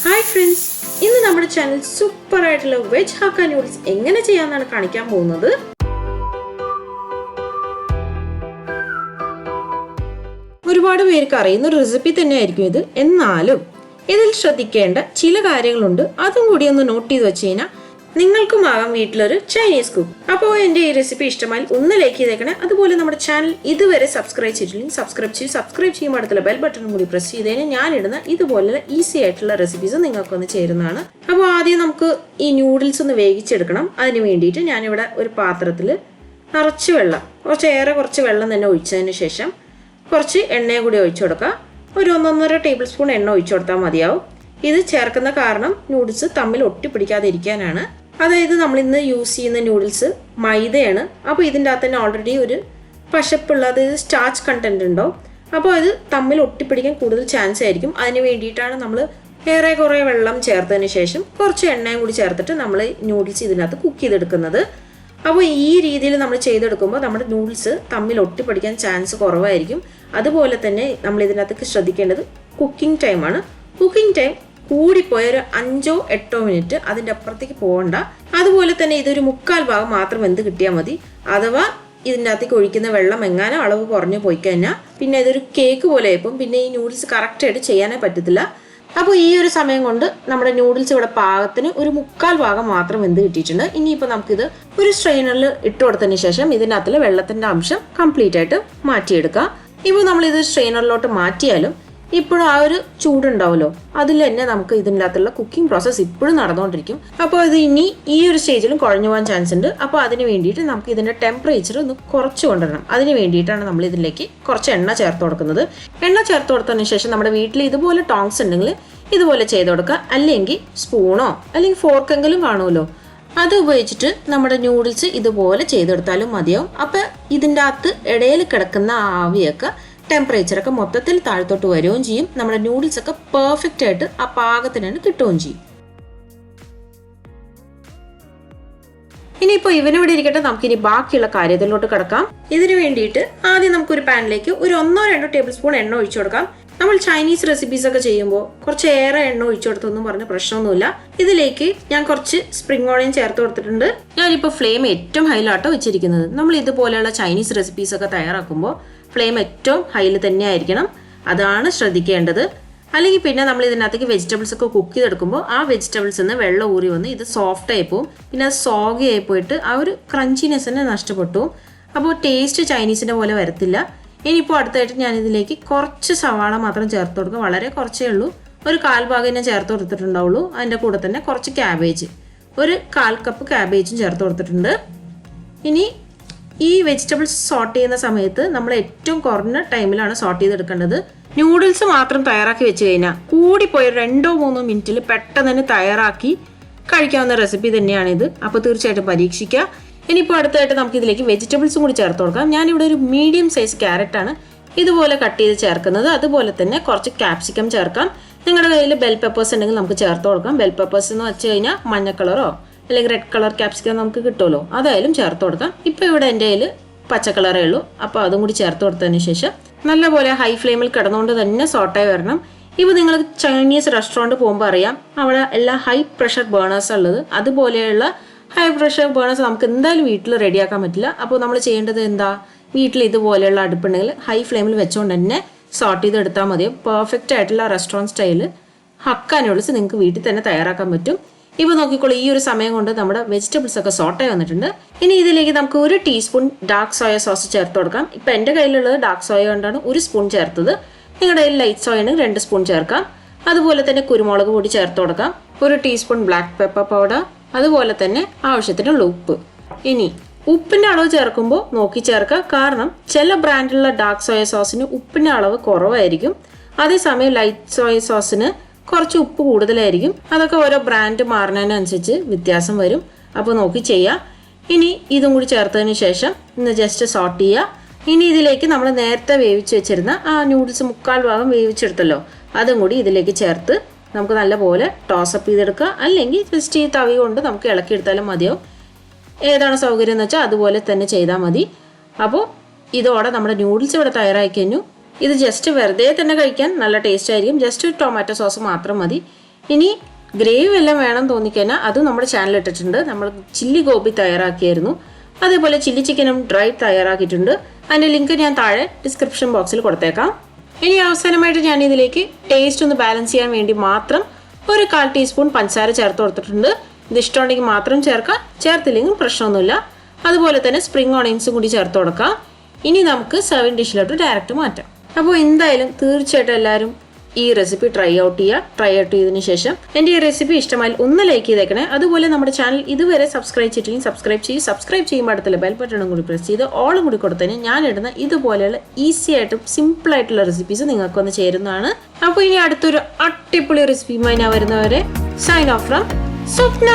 Hi friends, ഇന്ന് നമ്മുടെ channel super ആയിട്ടുള്ള വെജ് ഹക്ക നൂഡിൽസ് എങ്ങനെ ചെയ്യാമെന്നാണ് കാണിക്കാൻ പോകുന്നത്. ഒരുപാട് പേർക്ക് അറിയുന്ന ഒരു റെസിപ്പി തന്നെയായിരിക്കും ഇത്. എന്നാലും ഇതിൽ ശ്രദ്ധിക്കേണ്ട ചില കാര്യങ്ങളുണ്ട്. അതും കൂടി ഒന്ന് നോട്ട് ചെയ്ത് വെച്ച് കഴിഞ്ഞാൽ നിങ്ങൾക്കുമാകാം വീട്ടിലൊരു ചൈനീസ് കുക്ക്. അപ്പോൾ എൻ്റെ ഈ റെസിപ്പി ഇഷ്ടമായി ഒന്ന് ലൈക്ക് ചെയ്തേക്കണേ. അതുപോലെ നമ്മുടെ ചാനൽ ഇതുവരെ സബ്സ്ക്രൈബ് ചെയ്തിട്ടില്ലെങ്കിൽ സബ്സ്ക്രൈബ് ചെയ്യുമ്പോൾ അടുത്തുള്ള ബെൽ ബട്ടൺ കൂടി പ്രസ് ചെയ്തതിന് ഞാനിടുന്ന ഇതുപോലെ ഈസി ആയിട്ടുള്ള റെസിപ്പീസ് നിങ്ങൾക്കൊന്ന് ചേരുന്നതാണ്. അപ്പോൾ ആദ്യം നമുക്ക് ഈ നൂഡിൽസ് ഒന്ന് വേവിച്ചെടുക്കണം. അതിന് വേണ്ടിയിട്ട് ഞാനിവിടെ ഒരു പാത്രത്തിൽ നിറച്ച് വെള്ളം, കുറച്ച് വെള്ളം തന്നെ ഒഴിച്ചതിന് ശേഷം കുറച്ച് എണ്ണയും കൂടി ഒഴിച്ചു കൊടുക്കുക. ഒരു 1.5 ടേബിൾ സ്പൂൺ എണ്ണ ഒഴിച്ചു കൊടുത്താൽ മതിയാവും. ഇത് ചേർക്കുന്ന കാരണം നൂഡിൽസ് തമ്മിൽ ഒട്ടിപ്പിടിക്കാതിരിക്കാനാണ്. അതായത് നമ്മൾ ഇന്ന് യൂസ് ചെയ്യുന്ന നൂഡിൽസ് മൈദയാണ്. അപ്പോൾ ഇതിൻ്റെ അകത്ത് തന്നെ ഓൾറെഡി ഒരു പശപ്പുള്ള, അതായത് സ്റ്റാർച്ച് കണ്ടന്റ് ഉണ്ടോ. അപ്പോൾ അത് തമ്മിൽ ഒട്ടിപ്പിടിക്കാൻ കൂടുതൽ ചാൻസ് ആയിരിക്കും. അതിന് വേണ്ടിയിട്ടാണ് നമ്മൾ കുറേ വെള്ളം ചേർത്തതിന് ശേഷം കുറച്ച് എണ്ണയും കൂടി ചേർത്തിട്ട് നമ്മൾ നൂഡിൽസ് ഇതിനകത്ത് കുക്ക് ചെയ്തെടുക്കുന്നത്. അപ്പോൾ ഈ രീതിയിൽ നമ്മൾ ചെയ്തെടുക്കുമ്പോൾ നമ്മുടെ നൂഡിൽസ് തമ്മിൽ ഒട്ടിപ്പിടിക്കാൻ ചാൻസ് കുറവായിരിക്കും. അതുപോലെ തന്നെ നമ്മൾ ഇതിനകത്തേക്ക് ശ്രദ്ധിക്കേണ്ടത് കുക്കിംഗ് ടൈമാണ്. കുക്കിംഗ് ടൈം കൂടിപ്പോയ ഒരു 5-8 മിനിറ്റ്, അതിൻ്റെ അപ്പുറത്തേക്ക് പോകണ്ട. അതുപോലെ തന്നെ ഇതൊരു 1/4 ഭാഗം മാത്രം വെന്ത് കിട്ടിയാൽ മതി. അഥവാ ഇതിൻ്റെ അകത്തേക്ക് ഒഴിക്കുന്ന വെള്ളം എങ്ങാനും അളവ് കുറഞ്ഞു പോയി കഴിഞ്ഞാൽ പിന്നെ ഇതൊരു കേക്ക് പോലെ ആയിപ്പോൾ പിന്നെ ഈ നൂഡിൽസ് കറക്റ്റായിട്ട് ചെയ്യാനേ പറ്റത്തില്ല. അപ്പോൾ ഈ ഒരു സമയം കൊണ്ട് നമ്മുടെ നൂഡിൽസ് ഇവിടെ പാകത്തിന് ഒരു 1/4 ഭാഗം മാത്രം വെന്ത് കിട്ടിയിട്ടുണ്ട്. ഇനിയിപ്പോൾ നമുക്കിത് ഒരു സ്ട്രെയിനറിൽ ഇട്ട് കൊടുത്തതിന് ശേഷം ഇതിനകത്തുള്ള വെള്ളത്തിൻ്റെ അംശം കംപ്ലീറ്റ് ആയിട്ട് മാറ്റിയെടുക്കാം. ഇപ്പോൾ നമ്മളിത് സ്ട്രെയിനറിലോട്ട് മാറ്റിയാലും ഇപ്പോഴും ആ ഒരു ചൂടുണ്ടാവുമല്ലോ, അതിൽ തന്നെ നമുക്ക് ഇതിൻ്റെ അകത്തുള്ള കുക്കിംഗ് പ്രോസസ്സ് ഇപ്പോഴും നടന്നുകൊണ്ടിരിക്കും. അപ്പോൾ ഇത് ഇനി ഈ ഒരു സ്റ്റേജിലും കുഴഞ്ഞു പോകാൻ ചാൻസ് ഉണ്ട്. അപ്പോൾ അതിന് വേണ്ടിയിട്ട് നമുക്ക് ഇതിൻ്റെ ടെമ്പറേച്ചർ ഒന്ന് കുറച്ച് കൊണ്ടുവരണം. അതിന് വേണ്ടിയിട്ടാണ് നമ്മൾ ഇതിലേക്ക് കുറച്ച് എണ്ണ ചേർത്ത് കൊടുക്കുന്നത്. എണ്ണ ചേർത്ത് കൊടുത്തതിന് ശേഷം നമ്മുടെ വീട്ടിൽ ഇതുപോലെ ടോങ്സ് ഉണ്ടെങ്കിൽ ഇതുപോലെ ചെയ്ത് കൊടുക്കുക. അല്ലെങ്കിൽ സ്പൂണോ അല്ലെങ്കിൽ ഫോർക്കെങ്കിലും കാണുമല്ലോ, അത് ഉപയോഗിച്ചിട്ട് നമ്മുടെ നൂഡിൽസ് ഇതുപോലെ ചെയ്തെടുത്താലും മതിയാവും. അപ്പോൾ ഇതിൻ്റെ അകത്ത് ഇടയിൽ കിടക്കുന്ന ആവിയൊക്കെ ടെമ്പറേച്ചറൊക്കെ മൊത്തത്തിൽ താഴത്തോട്ട് വരികയും ചെയ്യും. നമ്മുടെ നൂഡിൽസ് ഒക്കെ പെർഫെക്റ്റ് ആയിട്ട് ആ പാകത്തിന് തന്നെ കിട്ടുകയും ചെയ്യും. ഇനിയിപ്പോൾ ഇവനിവിടെ ഇരിക്കട്ടെ, നമുക്കിനി ബാക്കിയുള്ള കാര്യത്തിലോട്ട് കിടക്കാം. ഇതിനു വേണ്ടിയിട്ട് ആദ്യം നമുക്കൊരു പാനിലേക്ക് ഒരു 1-2 ടേബിൾ സ്പൂൺ എണ്ണ ഒഴിച്ചു കൊടുക്കാം. നമ്മൾ ചൈനീസ് റെസിപ്പീസ് ഒക്കെ ചെയ്യുമ്പോൾ കുറച്ചേറെ എണ്ണ ഒഴിച്ചു കൊടുത്തൊന്നും പറഞ്ഞ പ്രശ്നമൊന്നുമില്ല. ഇതിലേക്ക് ഞാൻ കുറച്ച് സ്പ്രിംഗ് ഓണിയൻ ചേർത്ത് കൊടുത്തിട്ടുണ്ട്. ഞാനിപ്പോൾ ഫ്ലെയിം ഏറ്റവും ഹൈയിലാട്ടോ വെച്ചിരിക്കുന്നത്. നമ്മൾ ഇതുപോലെയുള്ള ചൈനീസ് റെസിപ്പീസ് ഒക്കെ തയ്യാറാക്കുമ്പോൾ ഫ്ലെയിം ഏറ്റവും ഹൈയിൽ തന്നെ ആയിരിക്കണം. അതാണ് ശ്രദ്ധിക്കേണ്ടത്. അല്ലെങ്കിൽ പിന്നെ നമ്മൾ ഇതിനകത്തേക്ക് വെജിറ്റബിൾസ് ഒക്കെ കുക്ക് ചെയ്തെടുക്കുമ്പോൾ ആ വെജിറ്റബിൾസ് നിന്ന് വെള്ളം ഊറി വന്ന് ഇത് സോഫ്റ്റ് ആയി പോവും. പിന്നെ അത് സോഗി ആയി പോയിട്ട് ആ ഒരു ക്രഞ്ചിനെസ് തന്നെ നഷ്ടപ്പെട്ടു. അപ്പോൾ ടേസ്റ്റ് ചൈനീസിൻ്റെ പോലെ വരത്തില്ല. ഇനിയിപ്പോൾ അടുത്തായിട്ട് ഞാനിതിലേക്ക് കുറച്ച് സവാള മാത്രം ചേർത്ത് കൊടുക്കും. വളരെ കുറച്ചേ ഉള്ളൂ, ഒരു 1/4 ഭാഗം ഞാൻ ചേർത്ത് കൊടുത്തിട്ടുണ്ടാവുള്ളൂ. അതിൻ്റെ കൂടെ തന്നെ കുറച്ച് ക്യാബേജ്, ഒരു 1/4 കപ്പ് ക്യാബേജും ചേർത്ത് കൊടുത്തിട്ടുണ്ട്. ഇനി ഈ വെജിറ്റബിൾസ് സോട്ട് ചെയ്യുന്ന സമയത്ത് നമ്മൾ ഏറ്റവും കുറഞ്ഞ ടൈമിലാണ് സോട്ട് ചെയ്തെടുക്കേണ്ടത്. നൂഡിൽസ് മാത്രം തയ്യാറാക്കി വെച്ച് കഴിഞ്ഞാൽ കൂടിപ്പോയി 2-3 മിനിറ്റിൽ പെട്ടെന്ന് തന്നെ തയ്യാറാക്കി കഴിക്കാവുന്ന റെസിപ്പി തന്നെയാണിത്. അപ്പോൾ തീർച്ചയായിട്ടും പരീക്ഷിക്കുക. ഇനിയിപ്പോൾ അടുത്തായിട്ട് നമുക്ക് ഇതിലേക്ക് വെജിറ്റബിൾസും കൂടി ചേർത്ത് കൊടുക്കാം. ഞാനിവിടെ ഒരു മീഡിയം സൈസ് ക്യാരറ്റാണ് ഇതുപോലെ കട്ട് ചെയ്ത് ചേർക്കുന്നത്. അതുപോലെ തന്നെ കുറച്ച് ക്യാപ്സിക്കം ചേർക്കാം. നിങ്ങളുടെ കയ്യിൽ ബെൽ പെപ്പേഴ്സ് ഉണ്ടെങ്കിൽ നമുക്ക് ചേർത്ത് കൊടുക്കാം. ബെൽ പെപ്പേഴ്സ് എന്ന് വെച്ച് കഴിഞ്ഞാൽ മഞ്ഞ കളറോ അല്ലെങ്കിൽ റെഡ് കളർ ക്യാപ്സിക്കം നമുക്ക് കിട്ടുമല്ലോ, അതായാലും ചേർത്ത് കൊടുക്കാം. ഇപ്പോൾ ഇവിടെ എൻ്റെ കയ്യിൽ പച്ച കളറേ ഉള്ളൂ. അപ്പോൾ അതും കൂടി ചേർത്ത് കൊടുത്തതിന് ശേഷം നല്ലപോലെ ഹൈ ഫ്ലെയിമിൽ കിടന്നുകൊണ്ട് തന്നെ സോട്ടായി വരണം. ഇപ്പോൾ നിങ്ങൾ ചൈനീസ് റെസ്റ്റോറൻറ്റ് പോകുമ്പോൾ അറിയാം, അവിടെ എല്ലാ ഹൈ പ്രഷർ ബേണേഴ്സ് ഉള്ളത്. അതുപോലെയുള്ള ഹൈ പ്രഷർ ബേണേഴ്സ് നമുക്ക് എന്തായാലും വീട്ടിൽ റെഡിയാക്കാൻ പറ്റില്ല. അപ്പോൾ നമ്മൾ ചെയ്യേണ്ടത് എന്താ, വീട്ടിൽ ഇതുപോലെയുള്ള അടുപ്പുണ്ടെങ്കിൽ ഹൈ ഫ്ലെയിമിൽ വെച്ചുകൊണ്ട് തന്നെ സോട്ട് ചെയ്തെടുത്താൽ മതിയും. പെർഫെക്റ്റ് ആയിട്ടുള്ള റെസ്റ്റോറൻറ്റ് സ്റ്റൈല് ഹക്ക നൂഡിൽസ് നിങ്ങൾക്ക് വീട്ടിൽ തന്നെ തയ്യാറാക്കാൻ പറ്റും. ഇപ്പോൾ നോക്കിക്കോളൂ, ഈ ഒരു സമയം കൊണ്ട് നമ്മുടെ വെജിറ്റബിൾസ് ഒക്കെ സോട്ടായി വന്നിട്ടുണ്ട്. ഇനി ഇതിലേക്ക് നമുക്ക് 1 ടീസ്പൂൺ ഡാർക്ക് സോയ സോസ് ചേർത്ത് കൊടുക്കാം. ഇപ്പോൾ എൻ്റെ കയ്യിലുള്ളത് ഡാർക്ക് സോയ കൊണ്ടാണ് 1 സ്പൂൺ ചേർത്തത്. നിങ്ങളുടെ കയ്യിൽ ലൈറ്റ് സോയ ഉണ്ടെങ്കിൽ 2 സ്പൂൺ ചേർക്കാം. അതുപോലെ തന്നെ കുരുമുളക് പൊടി ചേർത്ത് കൊടുക്കാം. 1 ടീസ്പൂൺ ബ്ലാക്ക് പെപ്പർ പൗഡർ, അതുപോലെ തന്നെ ആവശ്യത്തിനുള്ള ഉപ്പ്. ഇനി ഉപ്പിൻ്റെ അളവ് ചേർക്കുമ്പോൾ നോക്കി ചേർക്കുക. കാരണം ചില ബ്രാൻഡിലുള്ള ഡാർക്ക് സോയ സോസിന് ഉപ്പിൻ്റെ അളവ് കുറവായിരിക്കും. അതേസമയം ലൈറ്റ് സോയ സോസിന് കുറച്ച് ഉപ്പ് കൂടുതലായിരിക്കും. അതൊക്കെ ഓരോ ബ്രാൻഡ് മാറുന്നതിനനുസരിച്ച് വ്യത്യാസം വരും. അപ്പോൾ നോക്കി ചെയ്യുക. ഇനി ഇതും കൂടി ചേർത്തതിന് ശേഷം ഇന്ന് ജസ്റ്റ് സോട്ട് ചെയ്യുക. ഇനി ഇതിലേക്ക് നമ്മൾ നേരത്തെ വേവിച്ച് വെച്ചിരുന്ന ആ നൂഡിൽസ് 1/4 ഭാഗം വേവിച്ചെടുത്തല്ലോ, അതും കൂടി ഇതിലേക്ക് ചേർത്ത് നമുക്ക് നല്ലപോലെ ടോസപ്പ് ചെയ്തെടുക്കുക. അല്ലെങ്കിൽ ജസ്റ്റ് ഈ തവി കൊണ്ട് നമുക്ക് ഇളക്കിയെടുത്താലും മതിയാവും. ഏതാണ് സൗകര്യം എന്ന് വെച്ചാൽ അതുപോലെ തന്നെ ചെയ്താൽ മതി. അപ്പോൾ ഇതോടെ നമ്മുടെ നൂഡിൽസ് ഇവിടെ തയ്യാറായി കഴിഞ്ഞു. ഇത് ജസ്റ്റ് വെറുതെ തന്നെ കഴിക്കാൻ നല്ല ടേസ്റ്റ് ആയിരിക്കും. ജസ്റ്റ് ടൊമാറ്റോ സോസ് മാത്രം മതി. ഇനി ഗ്രേവി എല്ലാം വേണം തോന്നിക്കഴിഞ്ഞാൽ അതും നമ്മുടെ ചാനൽ ഇട്ടിട്ടുണ്ട്. നമ്മൾ ചില്ലി ഗോബി തയ്യാറാക്കിയായിരുന്നു. അതേപോലെ ചില്ലി ചിക്കനും ഡ്രൈ തയ്യാറാക്കിയിട്ടുണ്ട്. അതിൻ്റെ ലിങ്ക് ഞാൻ താഴെ ഡിസ്ക്രിപ്ഷൻ ബോക്സിൽ കൊടുത്തേക്കാം. ഇനി അവസാനമായിട്ട് ഞാൻ ഇതിലേക്ക് ടേസ്റ്റ് ഒന്ന് ബാലൻസ് ചെയ്യാൻ വേണ്ടി മാത്രം ഒരു 1/4 ടീസ്പൂൺ പഞ്ചസാര ചേർത്ത് കൊടുത്തിട്ടുണ്ട്. ഇത് ഇഷ്ടമുണ്ടെങ്കിൽ മാത്രം ചേർക്കാം, ചേർത്തില്ലെങ്കിൽ പ്രശ്നമൊന്നുമില്ല. അതുപോലെ തന്നെ സ്പ്രിംഗ് ഓണിയൻസും കൂടി ചേർത്ത് കൊടുക്കാം. ഇനി നമുക്ക് സർവിംഗ് ഡിഷിലോട്ട് ഡയറക്റ്റ് മാറ്റാം. അപ്പോൾ എന്തായാലും തീർച്ചയായിട്ടും എല്ലാവരും ഈ റെസിപ്പി ട്രൈ ഔട്ട് ചെയ്തതിന് ശേഷം എൻ്റെ ഈ റെസിപ്പി ഇഷ്ടമായി ഒന്ന് ലൈക്ക് ചെയ്തേക്കണേ. അതുപോലെ നമ്മുടെ ചാനൽ ഇതുവരെ സബ്സ്ക്രൈബ് ചെയ്തിട്ടുണ്ടെങ്കിൽ സബ്സ്ക്രൈബ് ചെയ്യുമ്പോൾ അടുത്തുള്ള ബെൽ ബട്ടണും കൂടി പ്രസ് ചെയ്ത് ഓളും കൂടി കൊടുത്തതിന് ഞാനിടുന്ന ഇതുപോലെയുള്ള ഈസി ആയിട്ടും സിമ്പിൾ ആയിട്ടുള്ള റെസിപ്പീസ് നിങ്ങൾക്ക് വന്ന് ചേരുന്നതാണ്. അപ്പോൾ ഇനി അടുത്തൊരു അടിപൊളി റെസിപ്പിയുമായി ഞാൻ വരുന്നവരെ സൈൻ ഓഫ് ഫ്രം സ്വപ്ന.